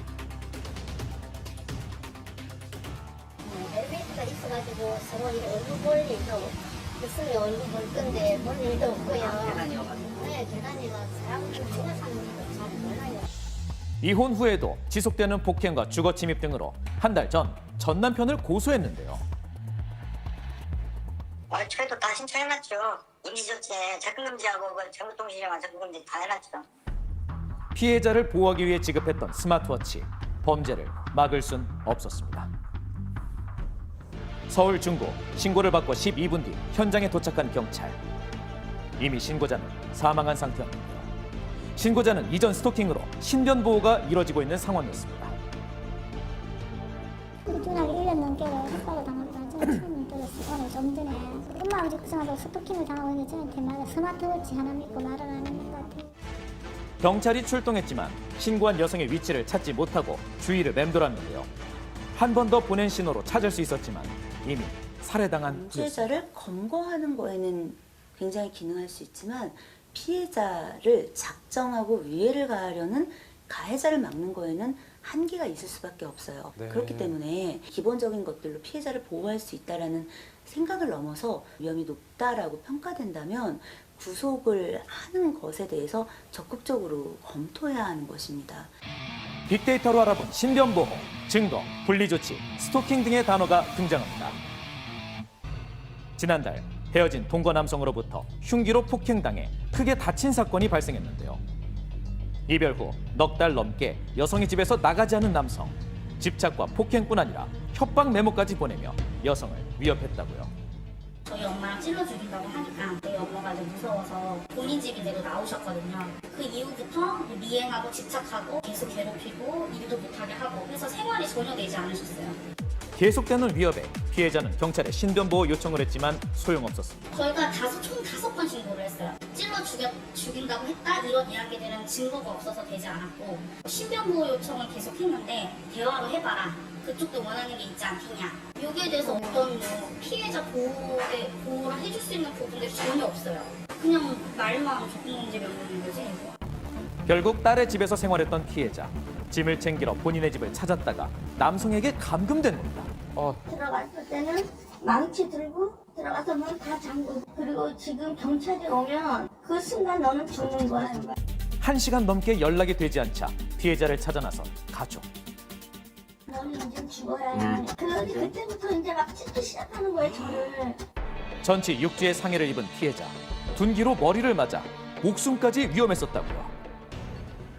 엘리베이터가 있어가지고 서로 이렇게 얼굴 볼 일도 있으면 얼굴 볼 건데 볼 일도 없고요. 네, 계단이가 사람들 죽어 사는 것도 잘 몰라요. 이혼 후에도 지속되는 폭행과 주거 침입 등으로 한 달 전 남편을 고소했는데요. 저희도 다 신청해놨죠. 임시조치에 접근금지하고 정부통신이랑 접근금지 다 해놨죠. 피해자를 보호하기 위해 지급했던 스마트워치. 범죄를 막을 순 없었습니다. 서울 중구 신고를 받고 12분 뒤 현장에 도착한 경찰. 이미 신고자는 사망한 상태였는데요. 신고자는 이전 스토킹으로 신변 보호가 이뤄지고 있는 상황이었습니다. 꾸준하게 1년 넘게 협박을 당했다. 제가 처음 들었어요. 오늘 좀 전에 엄마 아버지 구성하고 스토킹을 당하고 있는데 저한테 말 스마트워치 하나 믿고 말을 안 하는 것 같아요. 경찰이 출동했지만 신고한 여성의 위치를 찾지 못하고 주위를 맴돌았는데요. 한 번 더 보낸 신호로 찾을 수 있었지만 이미 살해당한 피해자를 검거하는 거에는 굉장히 기능할 수 있지만 피해자를 작정하고 위해를 가하려는 가해자를 막는 거에는 한계가 있을 수밖에 없어요. 네. 그렇기 때문에 기본적인 것들로 피해자를 보호할 수 있다라는 생각을 넘어서 위험이 높다라고 평가된다면 구속을 하는 것에 대해서 적극적으로 검토해야 하는 것입니다. 빅데이터로 알아본 신변보호, 증거, 분리조치, 스토킹 등의 단어가 등장합니다. 지난달 헤어진 동거 남성으로부터 흉기로 폭행당해 크게 다친 사건이 발생했는데요. 이별 후 넉 달 넘게 여성의 집에서 나가지 않은 남성. 집착과 폭행뿐 아니라 협박 메모까지 보내며 여성을 위협했다고요. 저희 엄마랑 찔러 죽인다고 하니까 저희 엄마가 좀 무서워서 본인 집인데도 나오셨거든요. 그 이후부터 미행하고 집착하고 계속 괴롭히고 일도 못하게 하고 해서 생활이 전혀 되지 않으셨어요. 계속되는 위협에 피해자는 경찰에 신변보호 요청을 했지만 소용없었습니다. 저희가 총 5번 신고를 했어요. 찔러 죽인다고 했다 이런 이야기들은 증거가 없어서 되지 않았고 신변보호 요청을 계속 했는데 대화로 해봐라. 그쪽도 원하는 게 있지 않겠냐. 여기에 대해서 어떤 피해자 보호를 해줄 수 있는 부분들이 전혀 없어요. 그냥 말만 적금문제 명령인 거지. 결국 딸의 집에서 생활했던 피해자. 짐을 챙기러 본인의 집을 찾았다가 남성에게 감금된 겁니다. 들어갔을 때는 망치 들고 들어가서 문 다 잠그고 그리고 지금 경찰이 오면 그 순간 너는 죽는 거야. 1시간 넘게 연락이 되지 않자 피해자를 찾아 나선 가족. 너는 이제 죽어야 해. 그때부터 이제 막 찢기 시작하는 거예요, 저를. 전치 6주의 상해를 입은 피해자. 둔기로 머리를 맞아 목숨까지 위험했었다고요.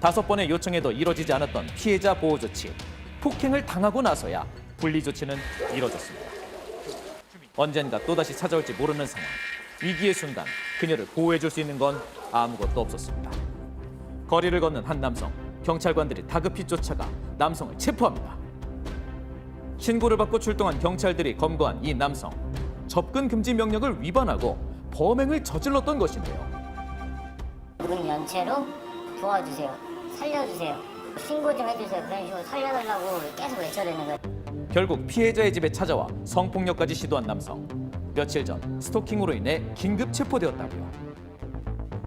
5번의 요청에도 이뤄지지 않았던 피해자 보호 조치. 폭행을 당하고 나서야 분리 조치는 이뤄졌습니다. 언젠가 또다시 찾아올지 모르는 상황. 위기의 순간 그녀를 보호해줄 수 있는 건 아무것도 없었습니다. 거리를 걷는 한 남성. 경찰관들이 다급히 쫓아가 남성을 체포합니다. 신고를 받고 출동한 경찰들이 검거한 이 남성. 접근 금지 명령을 위반하고 범행을 저질렀던 것인데요. 모든 연체로 도와주세요. 살려주세요. 신고 좀 해주세요. 그런 식으로 살려달라고 계속 외쳐대는 거예요. 결국 피해자의 집에 찾아와 성폭력까지 시도한 남성. 며칠 전 스토킹으로 인해 긴급 체포되었다고요.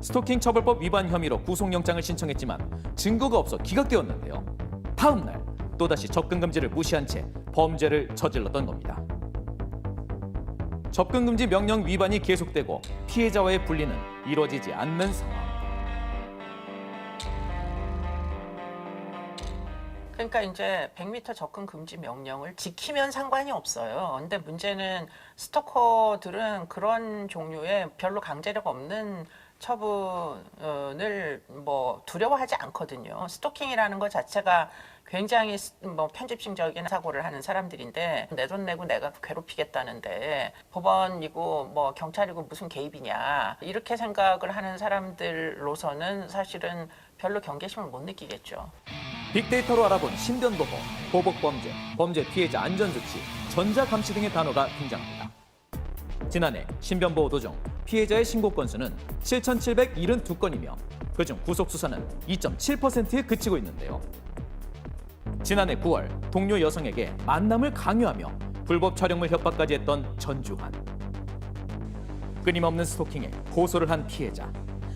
스토킹 처벌법 위반 혐의로 구속영장을 신청했지만 증거가 없어 기각되었는데요. 다음 날 또다시 접근 금지를 무시한 채 범죄를 저질렀던 겁니다. 접근 금지 명령 위반이 계속되고 피해자와의 분리는 이루어지지 않는 상황. 그러니까 이제 100m 접근 금지 명령을 지키면 상관이 없어요. 근데 문제는 스토커들은 그런 종류의 별로 강제력 없는 처분을 두려워하지 않거든요. 스토킹이라는 것 자체가 굉장히 편집증적인 사고를 하는 사람들인데 내 돈 내고 내가 괴롭히겠다는데 법원이고 경찰이고 무슨 개입이냐 이렇게 생각을 하는 사람들로서는 사실은 별로 경계심을 못 느끼겠죠. 빅데이터로 알아본 신변보호, 보복범죄, 범죄 피해자 안전조치, 전자감시 등의 단어가 등장합니다. 지난해 신변보호도 중 피해자의 신고 건수는 7,772건이며 그중 구속수사는 2.7%에 그치고 있는데요. 지난해 9월 동료 여성에게 만남을 강요하며 불법 촬영물 협박까지 했던 전주환. 끊임없는 스토킹에 고소를 한 피해자.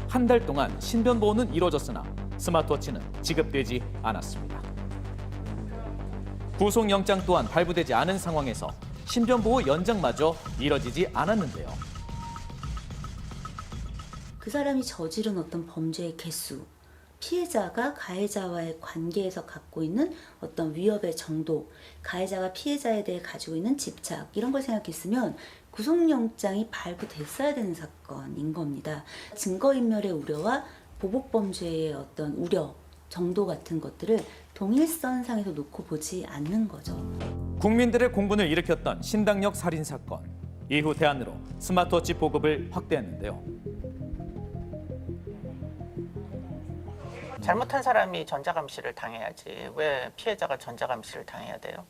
한 달 동안 신변보호는 이루어졌으나 스마트워치는 지급되지 않았습니다. 구속영장 또한 발부되지 않은 상황에서 신변보호 연장마저 이뤄지지 않았는데요. 그 사람이 저지른 어떤 범죄의 개수, 피해자가 가해자와의 관계에서 갖고 있는 어떤 위협의 정도, 가해자가 피해자에 대해 가지고 있는 집착 이런 걸 생각했으면 구속영장이 발부됐어야 되는 사건인 겁니다. 증거인멸의 우려와 보복범죄의 어떤 우려 정도 같은 것들을 동일선상에서 놓고 보지 않는 거죠. 국민들의 공분을 일으켰던 신당역 살인 사건. 이후 대안으로 스마트워치 보급을 확대했는데요. 잘못한 사람이 전자감시를 당해야지 왜 피해자가 전자감시를 당해야 돼요?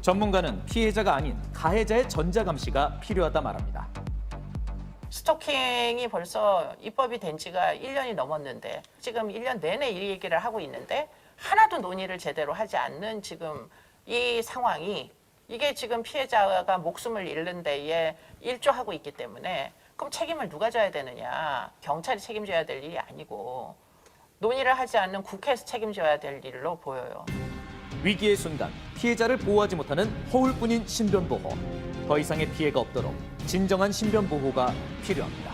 전문가는 피해자가 아닌 가해자의 전자감시가 필요하다 말합니다. 스토킹이 벌써 입법이 된 지가 1년이 넘었는데 지금 1년 내내 이 얘기를 하고 있는데 하나도 논의를 제대로 하지 않는 지금 이 상황이 이게 지금 피해자가 목숨을 잃는 데에 일조하고 있기 때문에 그럼 책임을 누가 져야 되느냐. 경찰이 책임져야 될 일이 아니고 논의를 하지 않는 국회에서 책임져야 될 일로 보여요. 위기의 순간 피해자를 보호하지 못하는 허울뿐인 신변보호. 더 이상의 피해가 없도록 진정한 신변보호가 필요합니다.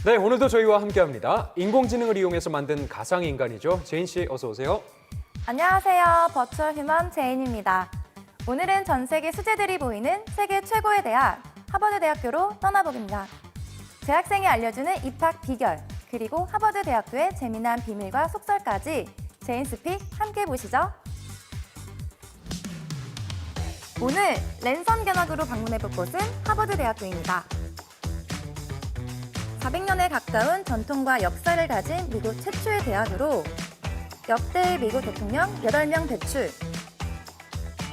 네, 오늘도 저희와 함께합니다. 인공지능을 이용해서 만든 가상인간이죠. 제인 씨, 어서 오세요. 안녕하세요. 버추얼 휴먼 제인입니다. 오늘은 전 세계 수재들이 보이는 세계 최고의 대학, 하버드 대학교로 떠나보겠습니다. 재학생이 알려주는 입학 비결, 그리고 하버드 대학교의 재미난 비밀과 속설까지 제인 스픽 함께 보시죠. 오늘 랜선 견학으로 방문해볼 곳은 하버드 대학교입니다. 400년에 가까운 전통과 역사를 가진 미국 최초의 대학으로 역대 미국 대통령 8명 배출,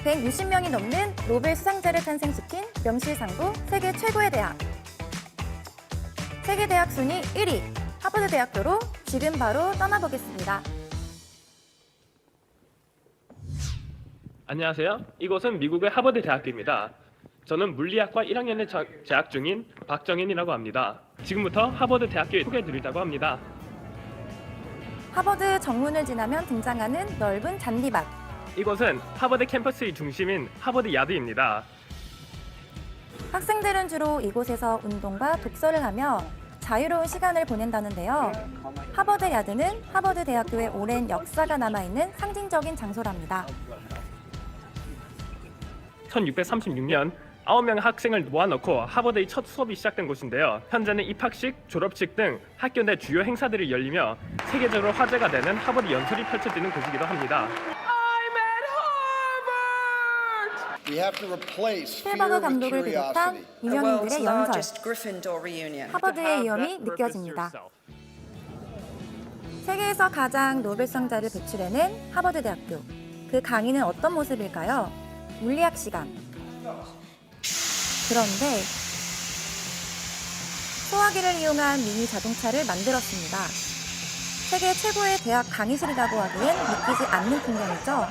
160명이 넘는 노벨 수상자를 탄생시킨 명실상부 세계 최고의 대학, 세계 대학 순위 1위 하버드 대학교로 지금 바로 떠나보겠습니다. 안녕하세요. 이곳은 미국의 하버드 대학교입니다. 저는 물리학과 1학년에 재학 중인 박정현이라고 합니다. 지금부터 하버드 대학교에 소개해드리자고 합니다. 하버드 정문을 지나면 등장하는 넓은 잔디밭. 이곳은 하버드 캠퍼스의 중심인 하버드 야드입니다. 학생들은 주로 이곳에서 운동과 독서를 하며 자유로운 시간을 보낸다는데요. 하버드 야드는 하버드 대학교의 오랜 역사가 남아있는 상징적인 장소랍니다. 1636년 9명의 학생을 모아놓고 하버드의 첫 수업이 시작된 곳인데요. 현재는 입학식, 졸업식 등 학교 내 주요 행사들이 열리며 세계적으로 화제가 되는 하버드 연설이 펼쳐지는 곳이기도 합니다. 스필버그 감독을 비롯한 유명인들의 연설, 하버드의 위엄이 느껴집니다. 세계에서 가장 노벨상자를 배출해낸 하버드 대학교. 그 강의는 어떤 모습일까요? 물리학 시간. 그런데 소화기를 이용한 미니 자동차를 만들었습니다. 세계 최고의 대학 강의실이라고 하기엔 믿기지 않는 풍경이죠.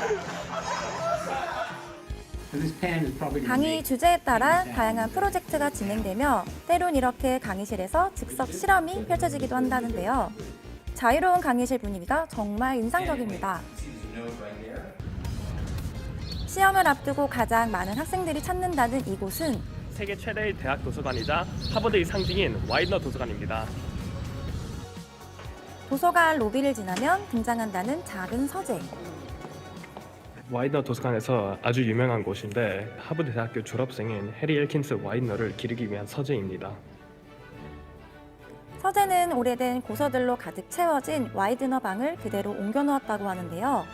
강의 주제에 따라 다양한 프로젝트가 진행되며 때론 이렇게 강의실에서 즉석 실험이 펼쳐지기도 한다는데요. 자유로운 강의실 분위기가 정말 인상적입니다. 시험을 앞두고 가장 많은 학생들이 찾는다는 이곳은 세계 최대의 대학 도서관이자 하버드의 상징인 와이드너 도서관입니다. 도서관 로비를 지나면 등장한다는 작은 서재. 와이드너 도서관에서 아주 유명한 곳인데 하버드 대학교 졸업생인 해리 엘킨스 와이드너를 기리기 위한 서재입니다. 서재는 오래된 고서들로 가득 채워진 와이드너 방을 그대로 옮겨놓았다고 하는데요.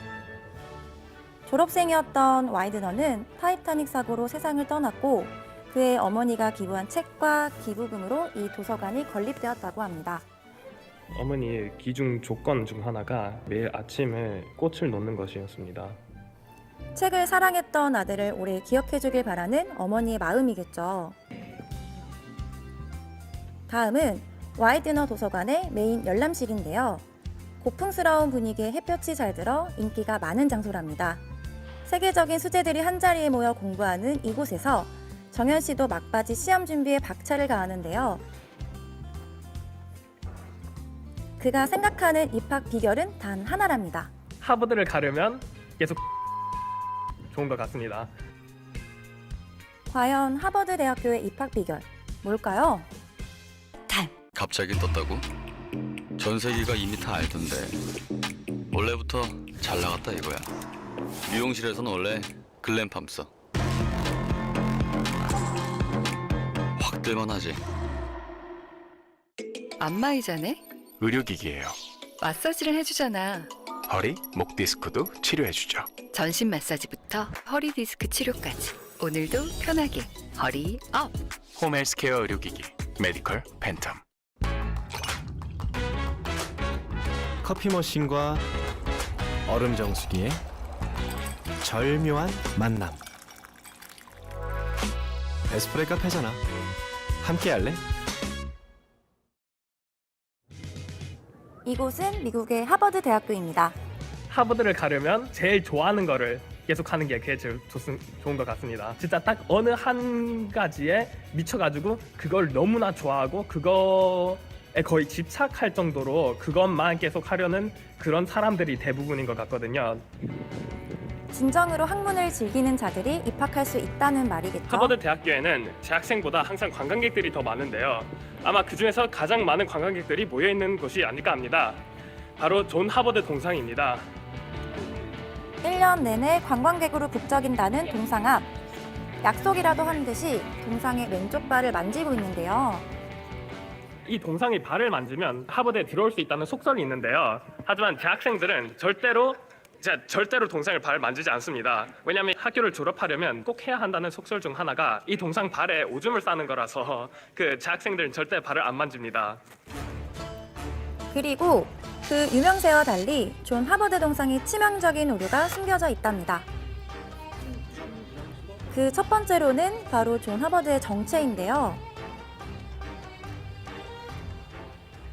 졸업생이었던 와이드너는 타이타닉 사고로 세상을 떠났고 그의 어머니가 기부한 책과 기부금으로 이 도서관이 건립되었다고 합니다. 어머니의 기중 조건 중 하나가 매일 아침에 꽃을 놓는 것이었습니다. 책을 사랑했던 아들을 오래 기억해주길 바라는 어머니의 마음이겠죠. 다음은 와이드너 도서관의 메인 열람실인데요. 고풍스러운 분위기에 햇볕이 잘 들어 인기가 많은 장소랍니다. 세계적인 수재들이 한자리에 모여 공부하는 이곳에서 정현 씨도 막바지 시험 준비에 박차를 가하는데요. 그가 생각하는 입학 비결은 단 하나랍니다. 하버드를 가려면 계속 좋은 것 같습니다. 과연 하버드 대학교의 입학 비결 뭘까요? 갑자기 떴다고? 전 세계가 이미 다 알던데 원래부터 잘 나갔다 이거야. 미용실에선 원래 글램팜 써. 확 뜰만하지. 안마의자네? 의료기기예요. 마사지를 해주잖아. 허리, 목 디스크도 치료해주죠. 전신 마사지부터 허리 디스크 치료까지. 오늘도 편하게 허리 업. 홈헬스케어 의료기기 메디컬 팬텀. 커피 머신과 얼음 정수기의 절묘한 만남. 에스프레 카페잖아. 함께 할래? 이곳은 미국의 하버드 대학교입니다. 하버드를 가려면 제일 좋아하는 거를 계속하는 게 그게 제일 좋은 것 같습니다. 진짜 딱 어느 한 가지에 미쳐가지고 그걸 너무나 좋아하고 그거에 거의 집착할 정도로 그것만 계속 하려는 그런 사람들이 대부분인 것 같거든요. 진정으로 학문을 즐기는 자들이 입학할 수 있다는 말이겠죠. 하버드 대학교에는 재학생보다 항상 관광객들이 더 많은데요. 아마 그중에서 가장 많은 관광객들이 모여있는 곳이 아닐까 합니다. 바로 존 하버드 동상입니다. 1년 내내 관광객으로 북적인다는 동상 앞. 약속이라도 한 듯이 동상의 왼쪽 발을 만지고 있는데요. 이 동상이 발을 만지면 하버드에 들어올 수 있다는 속설이 있는데요. 하지만 재학생들은 절대로 동상을 발을 만지지 않습니다. 왜냐하면 학교를 졸업하려면 꼭 해야 한다는 속설 중 하나가 이 동상 발에 오줌을 싸는 거라서 그 재학생들은 절대 발을 안 만집니다. 그리고 그 유명세와 달리 존 하버드 동상에 치명적인 오류가 숨겨져 있답니다. 그 첫 번째로는 바로 존 하버드의 정체인데요.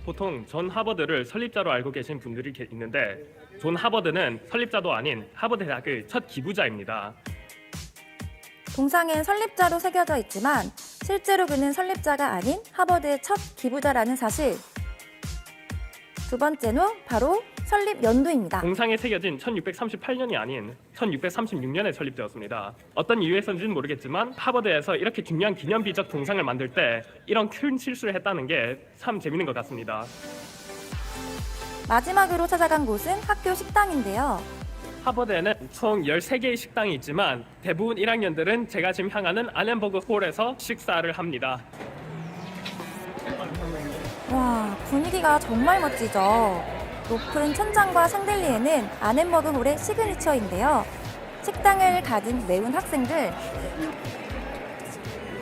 보통 존 하버드를 설립자로 알고 계신 분들이 있는데 존 하버드는 설립자도 아닌 하버드 대학의 첫 기부자입니다. 동상엔 설립자로 새겨져 있지만 실제로 그는 설립자가 아닌 하버드의 첫 기부자라는 사실. 두 번째는 바로 설립 연도입니다. 동상에 새겨진 1638년이 아닌 1636년에 설립되었습니다. 어떤 이유에서인지는 모르겠지만 하버드에서 이렇게 중요한 기념비적 동상을 만들 때 이런 큰 실수를 했다는 게 참 재밌는 것 같습니다. 마지막으로 찾아간 곳은 학교 식당인데요. 하버드에는 총 13개의 식당이 있지만 대부분 1학년들은 제가 지금 향하는 아넨버그 홀에서 식사를 합니다. 와, 분위기가 정말 멋지죠. 높은 천장과 샹들리에는 아넨버그 홀의 시그니처인데요. 식당을 가진 매운 학생들.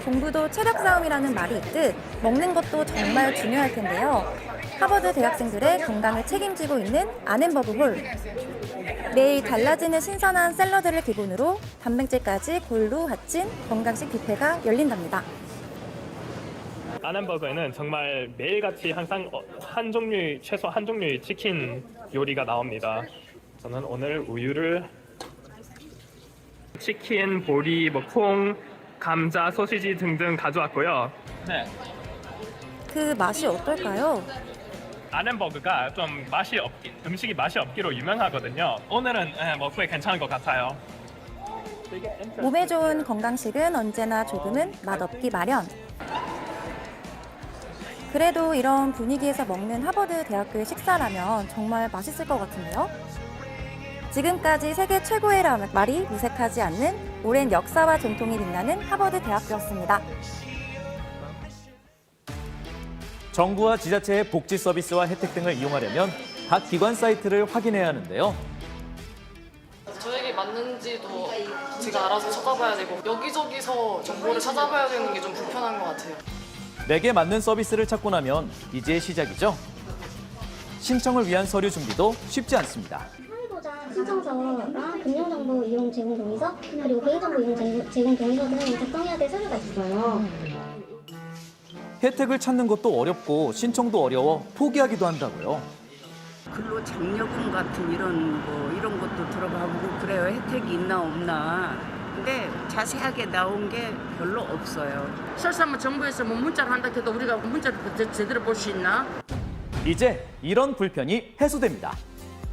공부도 체력 싸움이라는 말이 있듯 먹는 것도 정말 중요할 텐데요. 하버드 대학생들의 건강을 책임지고 있는 아넨버그 홀. 매일 달라지는 신선한 샐러드를 기본으로 단백질까지 골루 갖춘 건강식 뷔페가 열린답니다. 아넨버그에는 정말 매일같이 항상 최소 한 종류의 치킨 요리가 나옵니다. 저는 오늘 우유를 치킨, 보리, 콩, 감자, 소시지 등등 가져왔고요. 네. 그 맛이 어떨까요? 아넨버그가 좀 음식이 맛이 없기로 유명하거든요. 오늘은 꽤 괜찮은 것 같아요. 몸에 좋은 건강식은 언제나 조금은 맛없기 마련. 그래도 이런 분위기에서 먹는 하버드 대학교의 식사라면 정말 맛있을 것 같은데요? 지금까지 세계 최고의 말이 무색하지 않는 오랜 역사와 전통이 빛나는 하버드 대학교였습니다. 정부와 지자체의 복지 서비스와 혜택 등을 이용하려면 각 기관 사이트를 확인해야 하는데요. 저에게 맞는지도 제가 알아서 찾아봐야 되고 여기저기서 정보를 찾아봐야 되는 게 좀 불편한 것 같아요. 내게 맞는 서비스를 찾고 나면 이제 시작이죠. 신청을 위한 서류 준비도 쉽지 않습니다. 사회보장 신청서랑 금융정보 이용 제공 동의서 그리고 개인정보 이용 제공 동의서 등 작성해야 될 서류가 있어요. 혜택을 찾는 것도 어렵고 신청도 어려워 포기하기도 한다고요. 근로장려금 같은 이런 것도 들어봐보고 그래요. 혜택이 있나 없나. 근데 자세하게 나온 게 별로 없어요. 설사 정부에서 문자를 한다 해도 우리가 문자를 제대로 볼 수 있나? 이제 이런 불편이 해소됩니다.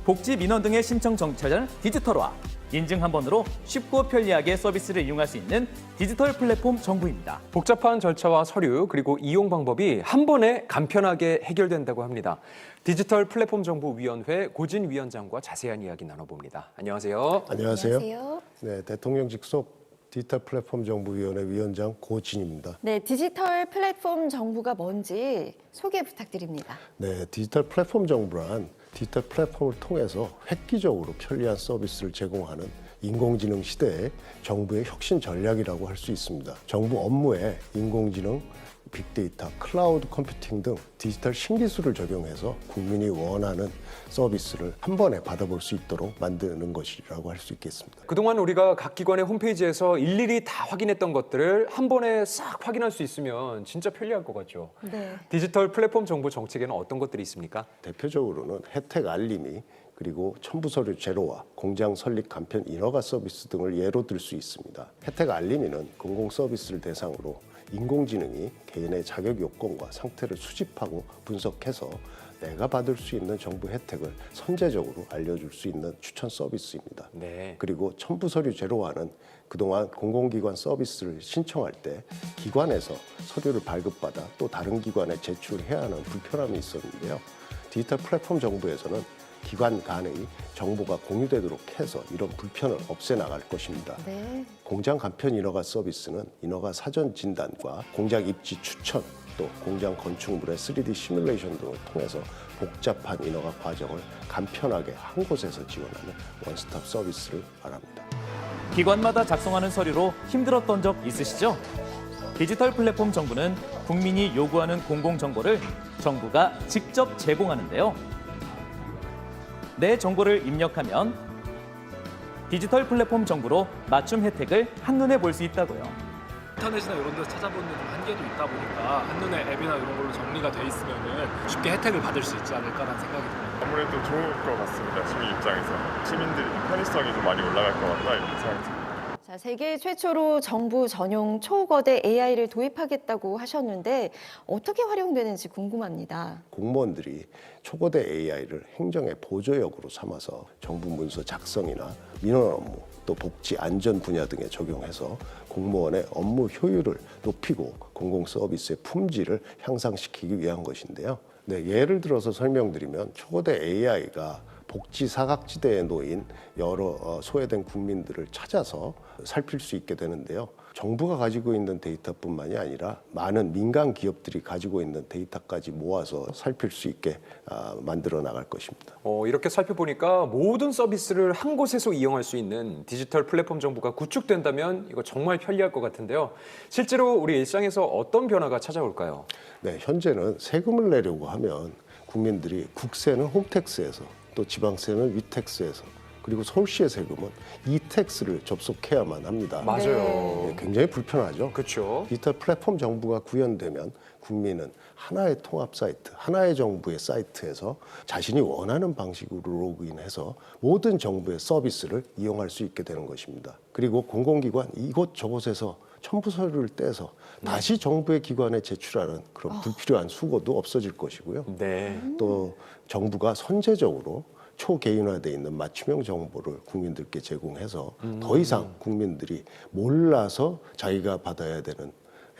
복지 민원 등의 신청 정체를 디지털화, 인증 한 번으로 쉽고 편리하게 서비스를 이용할 수 있는 디지털 플랫폼 정부입니다. 복잡한 절차와 서류 그리고 이용 방법이 한 번에 간편하게 해결된다고 합니다. 디지털 플랫폼 정부위원회 고진 위원장과 자세한 이야기 나눠봅니다. 안녕하세요. 안녕하세요. 네, 대통령직 속 디지털 플랫폼 정부위원회 위원장 고진입니다. 네, 디지털 플랫폼 정부가 뭔지 소개 부탁드립니다. 네, 디지털 플랫폼 정부란 디지털 플랫폼을 통해서 획기적으로 편리한 서비스를 제공하는 인공지능 시대의 정부의 혁신 전략이라고 할 수 있습니다. 정부 업무에 인공지능, 빅데이터, 클라우드 컴퓨팅 등 디지털 신기술을 적용해서 국민이 원하는 서비스를 한 번에 받아볼 수 있도록 만드는 것이라고 할 수 있겠습니다. 그동안 우리가 각 기관의 홈페이지에서 일일이 다 확인했던 것들을 한 번에 싹 확인할 수 있으면 진짜 편리할 것 같죠. 네. 디지털 플랫폼 정부 정책에는 어떤 것들이 있습니까? 대표적으로는 혜택 알림이 그리고 첨부서류 제로와 공장 설립 간편 인허가 서비스 등을 예로 들 수 있습니다. 혜택 알림이는 공공 서비스를 대상으로 인공지능이 개인의 자격 요건과 상태를 수집하고 분석해서 내가 받을 수 있는 정부 혜택을 선제적으로 알려줄 수 있는 추천 서비스입니다. 네. 그리고 첨부 서류 제로화는 그동안 공공기관 서비스를 신청할 때 기관에서 서류를 발급받아 또 다른 기관에 제출해야 하는 불편함이 있었는데요. 디지털 플랫폼 정부에서는 기관 간의 정보가 공유되도록 해서 이런 불편을 없애나갈 것입니다. 네. 공장 간편 인허가 서비스는 인허가 사전 진단과 공장 입지 추천, 또 공장 건축물의 3D 시뮬레이션 등을 통해서 복잡한 인허가 과정을 간편하게 한 곳에서 지원하는 원스톱 서비스를 말합니다. 기관마다 작성하는 서류로 힘들었던 적 있으시죠? 디지털 플랫폼 정부는 국민이 요구하는 공공정보를 정부가 직접 제공하는데요. 내 정보를 입력하면 디지털 플랫폼 정부로 맞춤 혜택을 한눈에 볼 수 있다고요. 인터넷이나 이런 데서 찾아보는 좀 한계도 있다 보니까 한눈에 앱이나 이런 걸로 정리가 돼 있으면 쉽게 혜택을 받을 수 있지 않을까라는 생각이 듭니다. 아무래도 좋을 것 같습니다. 시민 입장에서. 시민들이 편의성이 좀 많이 올라갈 것 같다 이런 생각이 듭니다. 자, 세계 최초로 정부 전용 초거대 AI를 도입하겠다고 하셨는데 어떻게 활용되는지 궁금합니다. 공무원들이 초거대 AI를 행정의 보조역으로 삼아서 정부 문서 작성이나 민원 업무, 또 복지 안전 분야 등에 적용해서 공무원의 업무 효율을 높이고 공공 서비스의 품질을 향상시키기 위한 것인데요. 네, 예를 들어서 설명드리면 초거대 AI가 복지 사각지대에 놓인 여러 소외된 국민들을 찾아서 살필 수 있게 되는데요. 정부가 가지고 있는 데이터뿐만이 아니라 많은 민간 기업들이 가지고 있는 데이터까지 모아서 살필 수 있게 만들어 나갈 것입니다. 이렇게 살펴보니까 모든 서비스를 한 곳에서 이용할 수 있는 디지털 플랫폼 정부가 구축된다면 이거 정말 편리할 것 같은데요. 실제로 우리 일상에서 어떤 변화가 찾아올까요? 네, 현재는 세금을 내려고 하면 국민들이 국세는 홈택스에서 또 지방세는 위택스에서 그리고 서울시의 세금은 이택스를 접속해야만 합니다. 맞아요. 네, 굉장히 불편하죠. 그렇죠. 디지털 플랫폼 정부가 구현되면 국민은 하나의 통합 사이트, 하나의 정부의 사이트에서 자신이 원하는 방식으로 로그인해서 모든 정부의 서비스를 이용할 수 있게 되는 것입니다. 그리고 공공기관 이곳저곳에서 첨부 서류를 떼서 다시 정부의 기관에 제출하는 그런 불필요한 수고도 없어질 것이고요. 네. 또 정부가 선제적으로 초개인화되어 있는 맞춤형 정보를 국민들께 제공해서 더 이상 국민들이 몰라서 자기가 받아야 되는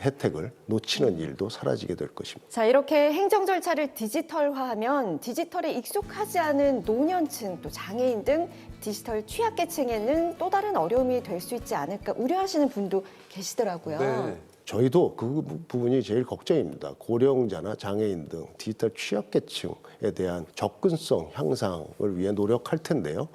혜택을 놓치는 일도 사라지게 될 것입니다. 자, 이렇게 행정 절차를 디지털화하면 디지털에 익숙하지 않은 노년층, 또 장애인 등 디지털 취약계층에는 또 다른 어려움이 될 수 있지 않을까 우려하시는 분도 계시더라고요. 네. 저희도 그 부분이 제일 걱정입니다. 고령자나 장애인 등 디지털 취약계층에 대한 접근성 향상을 위해 노력할 텐데요.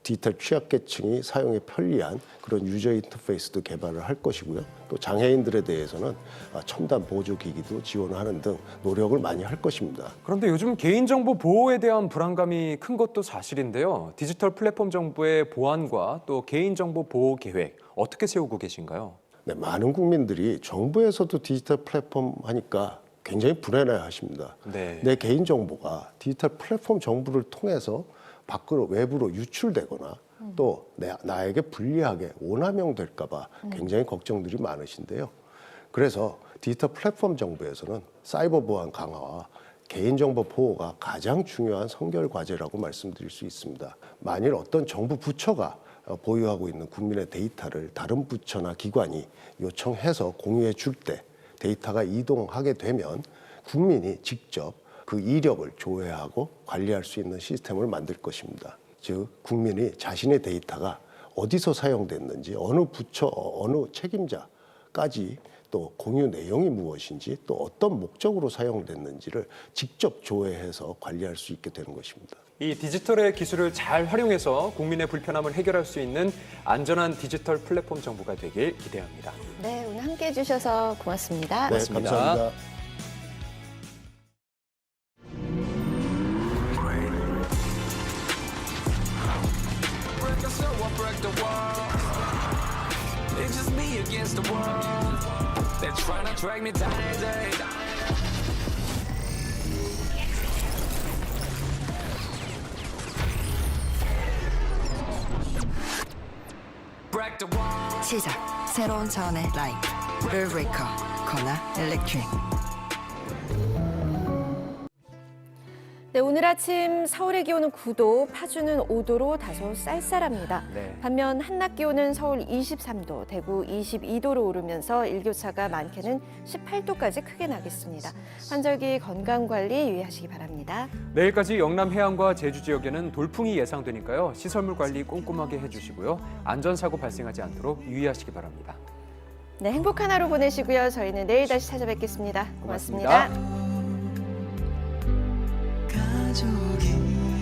디지털 취약계층이 사용에 편리한 그런 유저 인터페이스도 개발을 할 것이고요. 또 장애인들에 대해서는 첨단 보조기기도 지원하는 등 노력을 많이 할 것입니다. 그런데 요즘 개인정보 보호에 대한 불안감이 큰 것도 사실인데요. 디지털 플랫폼 정부의 보안과 또 개인정보 보호 계획 어떻게 세우고 계신가요? 네, 많은 국민들이 정부에서도 디지털 플랫폼 하니까 굉장히 불안해하십니다. 네. 내 개인정보가 디지털 플랫폼 정부를 통해서 밖으로 외부로 유출되거나 또 나에게 불리하게 오남용될까 봐 굉장히 걱정들이 많으신데요. 그래서 디지털 플랫폼 정부에서는 사이버 보안 강화와 개인정보 보호가 가장 중요한 선결 과제라고 말씀드릴 수 있습니다. 만일 어떤 정부 부처가 보유하고 있는 국민의 데이터를 다른 부처나 기관이 요청해서 공유해 줄 때 데이터가 이동하게 되면 국민이 직접 그 이력을 조회하고 관리할 수 있는 시스템을 만들 것입니다. 즉 국민이 자신의 데이터가 어디서 사용됐는지 어느 부처, 어느 책임자까지 또 공유 내용이 무엇인지 또 어떤 목적으로 사용됐는지를 직접 조회해서 관리할 수 있게 되는 것입니다. 이 디지털의 기술을 잘 활용해서 국민의 불편함을 해결할 수 있는 안전한 디지털 플랫폼 정부가 되길 기대합니다. 네, 오늘 함께해 주셔서 고맙습니다. 네, 감사합니다. 시작. 새로운 차원의 라이프. 롤브레이커. 코나 일렉트릭. 네, 오늘 아침 서울의 기온은 9도, 파주는 5도로 다소 쌀쌀합니다. 네. 반면 한낮 기온은 서울 23도, 대구 22도로 오르면서 일교차가 많게는 18도까지 크게 나겠습니다. 환절기 건강관리 유의하시기 바랍니다. 내일까지 영남 해안과 제주 지역에는 돌풍이 예상되니까요. 시설물 관리 꼼꼼하게 해주시고요. 안전사고 발생하지 않도록 유의하시기 바랍니다. 네, 행복한 하루 보내시고요. 저희는 내일 다시 찾아뵙겠습니다. 고맙습니다. 고맙습니다. 가족이